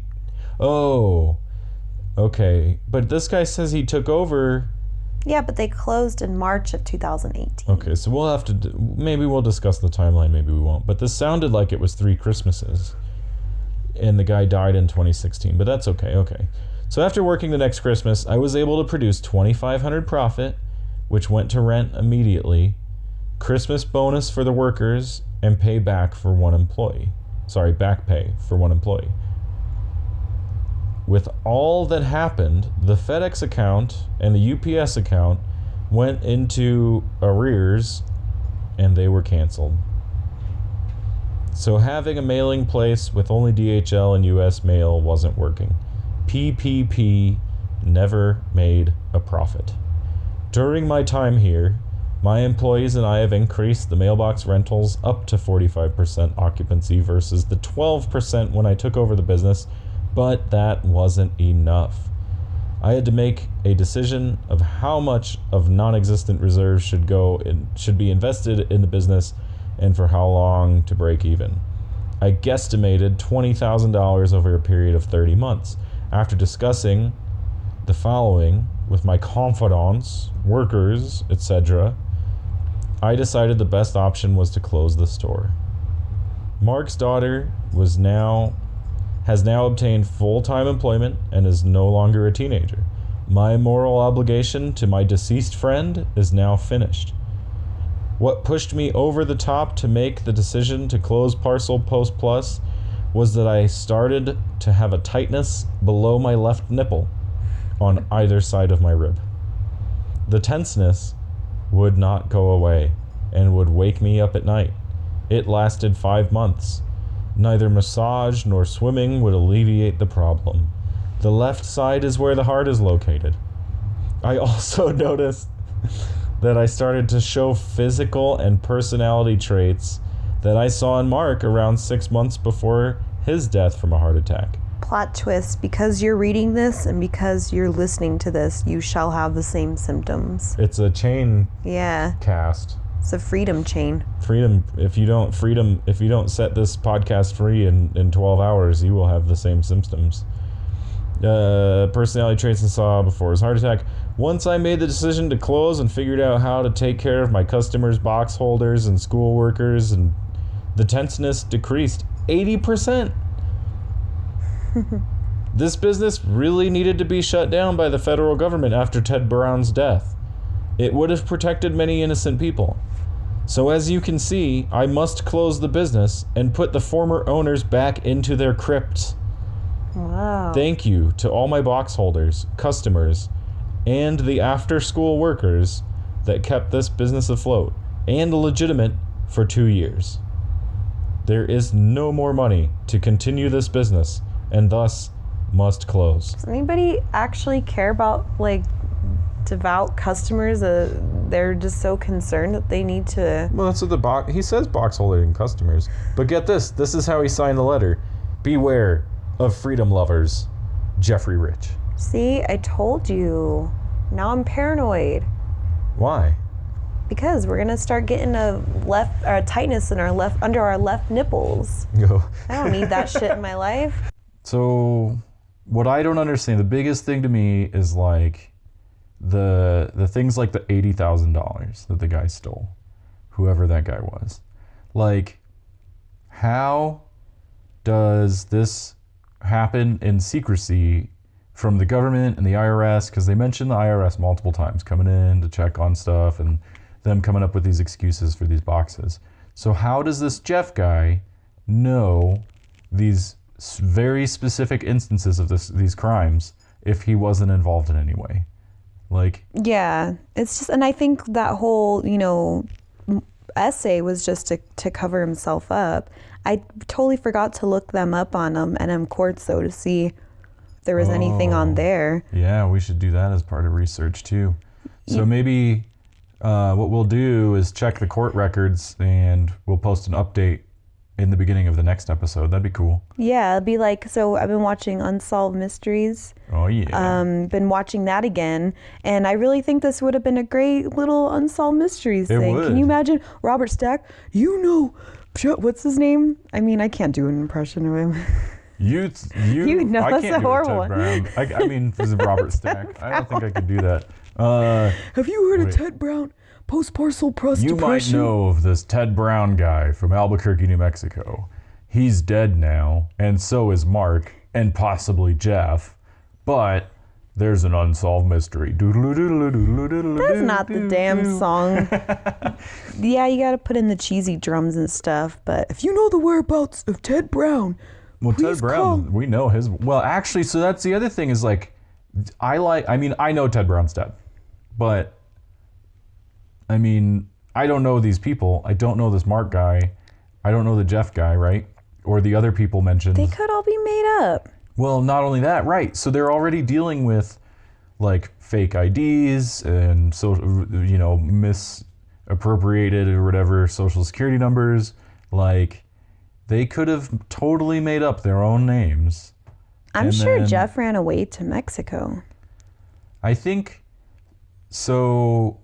Oh, okay. But this guy says he took over. Yeah, but they closed in March of 2018. Okay, so we'll have to, maybe we'll discuss the timeline, maybe we won't. But this sounded like it was 3 Christmases. And the guy died in 2016, but that's okay, okay. So after working the next Christmas, I was able to produce $2,500 profit, which went to rent immediately, Christmas bonus for the workers, and pay back for one employee. Sorry, back pay for one employee. With all that happened, the FedEx account and the UPS account went into arrears and they were canceled. So having a mailing place with only DHL and US mail wasn't working. PPP never made a profit. During my time here, my employees and I have increased the mailbox rentals up to 45% occupancy versus the 12% when I took over the business, but that wasn't enough. I had to make a decision of how much of non-existent reserves should be invested in the business and for how long to break even. I guesstimated $20,000 over a period of 30 months. After discussing the following with my confidants, workers, etc., I decided the best option was to close the store. Mark's daughter has now obtained full-time employment and is no longer a teenager. My moral obligation to my deceased friend is now finished. What pushed me over the top to make the decision to close Parcel Post Plus was that I started to have a tightness below my left nipple on either side of my rib. The tenseness would not go away and would wake me up at night. It lasted 5 months. Neither massage nor swimming would alleviate the problem. The left side is where the heart is located. I also noticed that I started to show physical and personality traits that I saw in Mark around 6 months before his death from a heart attack. Plot twist, because you're reading this and because you're listening to this, you shall have the same symptoms. It's a chain Yeah. cast. It's a freedom chain. If you don't set this podcast free in 12 hours, you will have the same symptoms. Personality traits I saw before his heart attack. Once I made the decision to close and figured out how to take care of my customers, box holders, and school workers, and the tenseness decreased 80%. This business really needed to be shut down by the federal government after Ted Brown's death. It would have protected many innocent people. So as you can see, I must close the business and put the former owners back into their crypts. Wow. Thank you to all my box holders, customers, and the after-school workers that kept this business afloat and legitimate for 2 years. There is no more money to continue this business and thus must close. Does anybody actually care about devout customers? They're just so concerned that they need to... Well, that's what he says, box holder and customers. But get this. This is how he signed the letter. Beware of freedom lovers, Jeffrey Rich. See, I told you. Now I'm paranoid. Why? Because we're gonna start getting a tightness in under our left nipples. Go. I don't need that shit in my life. So, what I don't understand, the biggest thing to me is the things like the $80,000 that the guy stole, whoever that guy was. How does this happen in secrecy from the government and the IRS? Because they mentioned the IRS multiple times coming in to check on stuff and them coming up with these excuses for these boxes. So how does this Jeff guy know these very specific instances of these crimes if he wasn't involved in any way? Yeah, it's just, and I think that whole, essay was just to cover himself up. I totally forgot to look them up on NM Quartz though to see if there was anything on there. Yeah, we should do that as part of research too. So maybe what we'll do is check the court records and we'll post an update in the beginning of the next episode. That'd be cool. Yeah, it'd be like, so I've been watching Unsolved Mysteries. Oh yeah. Been watching that again, and I really think this would have been a great little Unsolved Mysteries thing. would. Can you imagine Robert Stack? What's his name? I mean, I can't do an impression of him. You know, I that's can't a do horrible Ted one. Brown. I mean, this is Robert Stack. I don't think I could do that. Have you heard Wait. of Ted Brown? Postparcel You might know of this Ted Brown guy from Albuquerque, New Mexico. He's dead now, and so is Mark, and possibly Jeff. But there's an unsolved mystery. That's not the damn song. Yeah, you got to put in the cheesy drums and stuff. But if you know the whereabouts of Ted Brown, Well, Ted please Brown, call. we know his. Well, actually, so that's the other thing is like, I know Ted Brown's dead, but I mean, I don't know these people. I don't know this Mark guy. I don't know the Jeff guy, right? Or the other people mentioned. They could all be made up. Well, not only that, right? So they're already dealing with like fake IDs and misappropriated or whatever social security numbers. Like they could have totally made up their own names. I'm And sure then- Jeff ran away to Mexico. I think so.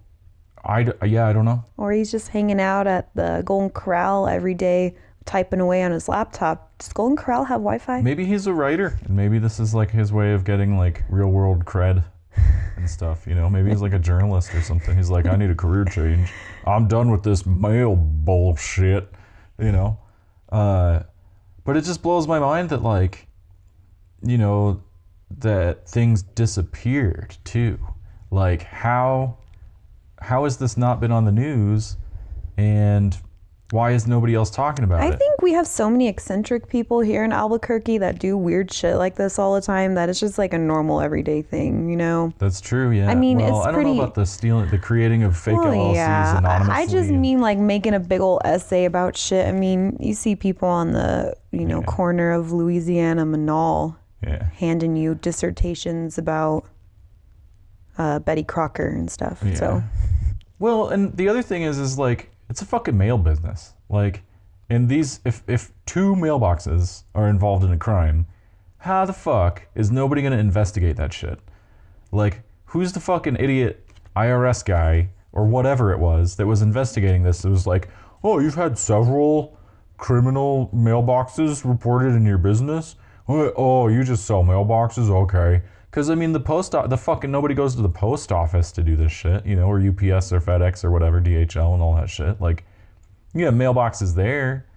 I don't know. Or he's just hanging out at the Golden Corral every day, typing away on his laptop. Does Golden Corral have Wi-Fi? Maybe he's a writer, and maybe this is like his way of getting like real world cred and stuff. You know, maybe he's like a journalist or something. He's like, I need a career change. I'm done with this mail bullshit. You know, but it just blows my mind that like, you know, that things disappeared too. Like how has this not been on the news, and why is nobody else talking about I it? think we have so many eccentric people here in Albuquerque that do weird shit like this all the time that it's just like a normal everyday thing, you know? That's true, yeah. I mean, well, it's I don't know pretty- about the creating of fake LLCs yeah. anonymously. I just mean like making a big old essay about shit. I mean, you see people on the, corner of Louisiana Manal yeah. handing you dissertations about Betty Crocker and stuff. Yeah. So Well, and the other thing is like, it's a fucking mail business. Like, in these, if two mailboxes are involved in a crime, how the fuck is nobody gonna investigate that shit? Like, who's the fucking idiot IRS guy or whatever it was that was investigating this? It was like, oh, you've had several criminal mailboxes reported in your business? Oh, you just sell mailboxes? Okay. Because, I mean, nobody goes to the post office to do this shit, or UPS or FedEx or whatever, DHL and all that shit. Like, yeah, mailboxes there.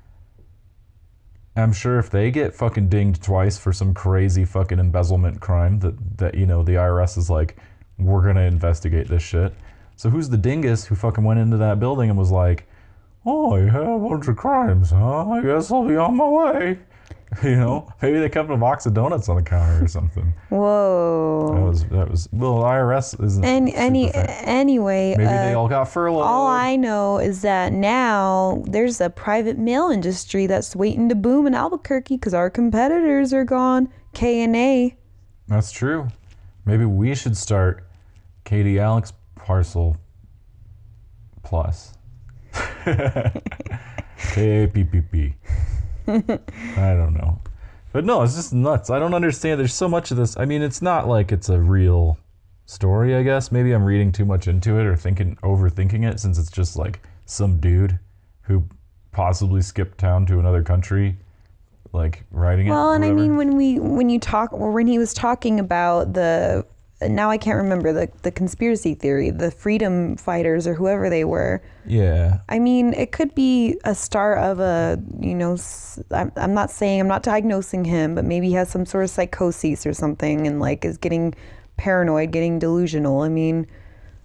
I'm sure if they get fucking dinged twice for some crazy fucking embezzlement crime that the IRS is like, we're going to investigate this shit. So who's the dingus who fucking went into that building and was like, oh, you have a bunch of crimes, huh? I guess I'll be on my way. Maybe they kept a box of donuts on the counter or something. whoa. That was well, IRS isn't. Anyway, Maybe they all got furloughed. all I know is that now there's a private mail industry that's waiting to boom in Albuquerque because our competitors are gone. K&A. That's true. Maybe we should start Katie Alex Parcel Plus. KAPPP. I don't know. But no, it's just nuts. I don't understand. There's so much of this. I mean, it's not like it's a real story, I guess. Maybe I'm reading too much into it or overthinking it, since it's just like some dude who possibly skipped town to another country, like writing it. Well, and I whatever. mean, when he was talking about now I can't remember the conspiracy theory, the freedom fighters or whoever they were. Yeah. I mean, it could be a start of I'm not diagnosing him, but maybe he has some sort of psychosis or something and like is getting paranoid, getting delusional. I mean,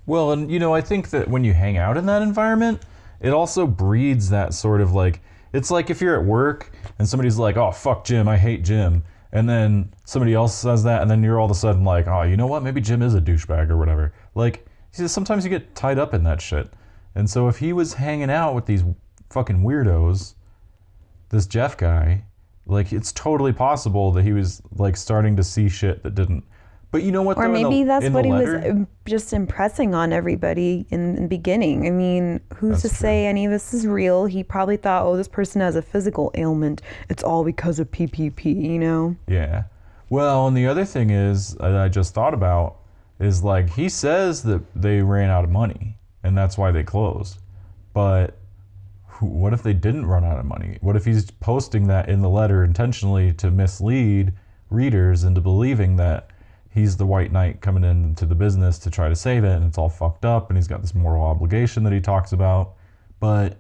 Well, and I think that when you hang out in that environment, it also breeds that sort of like, it's like if you're at work and somebody's like, oh, fuck Jim, I hate Jim. And then somebody else says that, and then you're all of a sudden like, oh, you know what? Maybe Jim is a douchebag or whatever. Like, sometimes you get tied up in that shit. And so if he was hanging out with these fucking weirdos, this Jeff guy, like, it's totally possible that he was like starting to see shit that didn't. But you know what? Or though, maybe that's what he letter, was just impressing on everybody in the beginning. I mean, who's to say any of this is real? He probably thought, oh, this person has a physical ailment. It's all because of PPP, you know? Yeah. Well, and the other thing is, I just thought about, is like, he says that they ran out of money and that's why they closed. But what if they didn't run out of money? What if he's posting that in the letter intentionally to mislead readers into believing that he's the white knight coming into the business to try to save it, and it's all fucked up, and he's got this moral obligation that he talks about. But,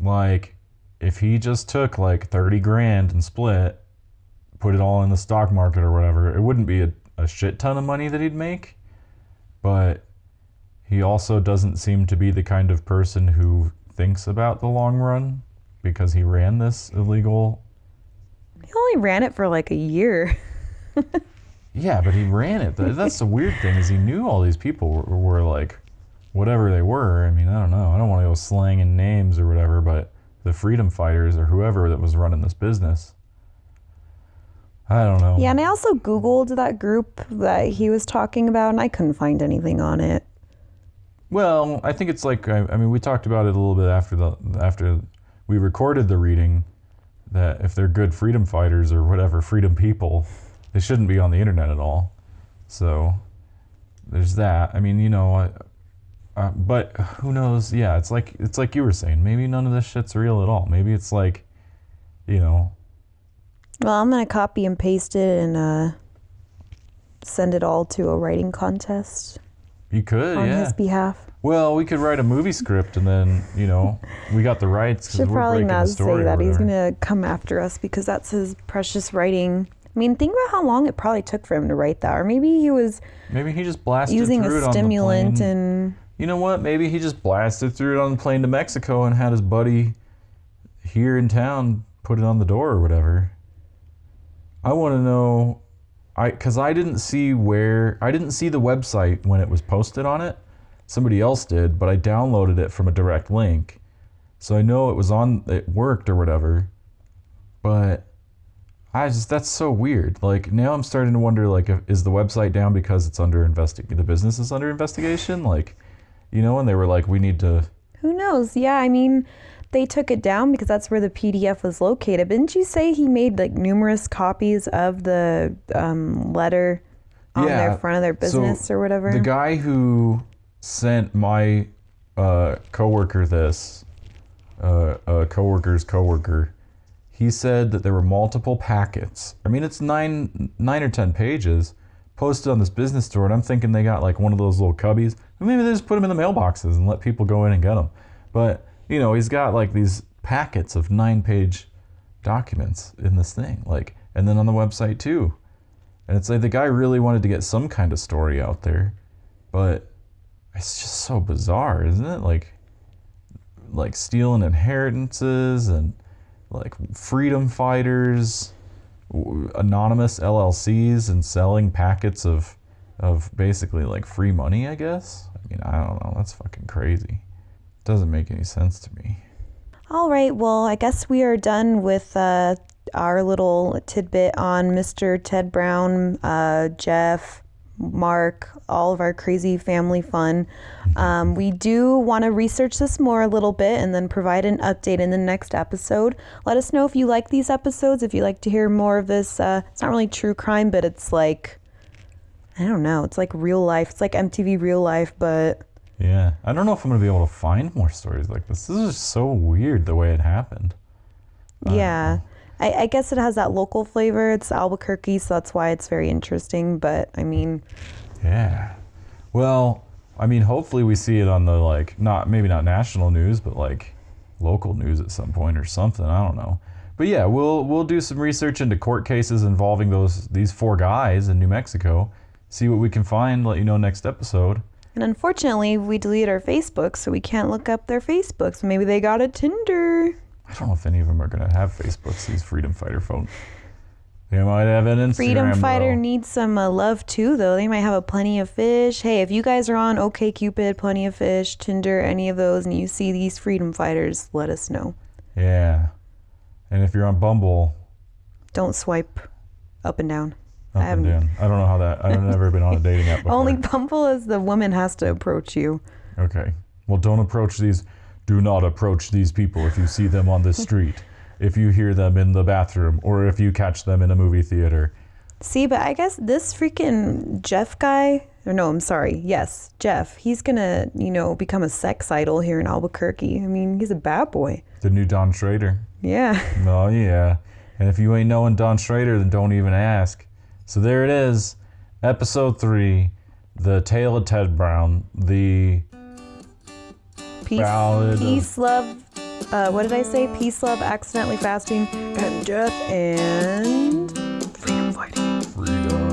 like, if he just took like 30 grand and split, put it all in the stock market or whatever, it wouldn't be a shit ton of money that he'd make. But he also doesn't seem to be the kind of person who thinks about the long run, because he ran this illegal. He only ran it for like a year. Yeah, but he ran it. That's the weird thing, is he knew all these people were like, whatever they were. I mean, I don't know. I don't want to go slanging names or whatever, but the freedom fighters or whoever that was running this business. I don't know. Yeah, and I also Googled that group that he was talking about, and I couldn't find anything on it. Well, I think it's like, I mean, we talked about it a little bit after we recorded the reading, that if they're good freedom fighters or whatever, freedom people, they shouldn't be on the internet at all. So there's that. I mean, you know, but who knows? Yeah, it's like you were saying. Maybe none of this shit's real at all. Maybe it's like, you know. Well, I'm gonna copy and paste it and send it all to a writing contest. You could, on yeah. his behalf. Well, we could write a movie script, and then, you know, we got the rights. Should probably not say that. He's going to come after us because that's his precious writing. I mean, think about how long it probably took for him to write that. Or maybe he just blasted using through it a stimulant on the plane. and... You know what? Maybe he just blasted through it on the plane to Mexico and had his buddy here in town put it on the door or whatever. I want to know, because I didn't see the website when it was posted on it. Somebody else did, but I downloaded it from a direct link. So I know it worked or whatever. But that's so weird. Like, now I'm starting to wonder, like, is the website down because it's under the business is under investigation? Like, you know, and they were like, we need to... Who knows? Yeah, I mean, they took it down because that's where the PDF was located. But didn't you say he made, like, numerous copies of the letter on their front of their business or whatever? The guy who sent my coworker this, coworker's coworker, he said that there were multiple packets. I mean, it's nine or 10 pages posted on this business store, and I'm thinking they got like one of those little cubbies. Maybe they just put them in the mailboxes and let people go in and get them. But, you know, he's got like these packets of 9-page documents in this thing, like, and then on the website too. And it's like the guy really wanted to get some kind of story out there, but it's just so bizarre, isn't it? Like stealing inheritances and like freedom fighters, anonymous LLCs, and selling packets of basically like free money, I guess. I mean, I don't know. That's fucking crazy. Doesn't make any sense to me. All right. Well, I guess we are done with our little tidbit on Mr. Ted Brown, Jeff, Mark, all of our crazy family fun. We do want to research this more a little bit and then provide an update in the next episode. Let us know if you like these episodes, if you like to hear more of this. It's not really true crime, but it's like, I don't know, it's like real life. It's like MTV Real Life, but... Yeah, I don't know if I'm going to be able to find more stories like this. This is just so weird the way it happened. Yeah. I guess it has that local flavor. It's Albuquerque, so that's why it's very interesting. But, I mean... Yeah. Well, I mean, hopefully we see it on the, like, maybe not national news, but, like, local news at some point or something. I don't know. But, yeah, we'll do some research into court cases involving these 4 guys in New Mexico. See what we can find. Let you know next episode. And unfortunately, we deleted our Facebook, so we can't look up their Facebooks. Maybe they got a Tinder. I don't know if any of them are going to have Facebooks, these freedom fighter folks. He might have an Instagram. Freedom fighter though. needs some love too, though. They might have a Plenty of Fish. Hey, if you guys are on OkCupid, Plenty of Fish, Tinder, any of those, and you see these freedom fighters, let us know. Yeah. And if you're on Bumble, Don't swipe up and down. up and down. I don't know how that. I've never been on a dating app before. Only Bumble is the woman has to approach you. Okay. Well, don't approach these. Do not approach these people if you see them on the street, if you hear them in the bathroom, or if you catch them in a movie theater. See, but I guess this freaking Jeff guy, or no, I'm sorry. Yes, Jeff. He's gonna, become a sex idol here in Albuquerque. I mean, he's a bad boy. The new Don Schrader. Yeah. Oh, yeah. And if you ain't knowing Don Schrader, then don't even ask. So there it is. Episode 3, The Tale of Ted Brown, the ballad Peace, love, what did I say? Peace, love, accidentally fasting, and death, and freedom fighting. Freedom.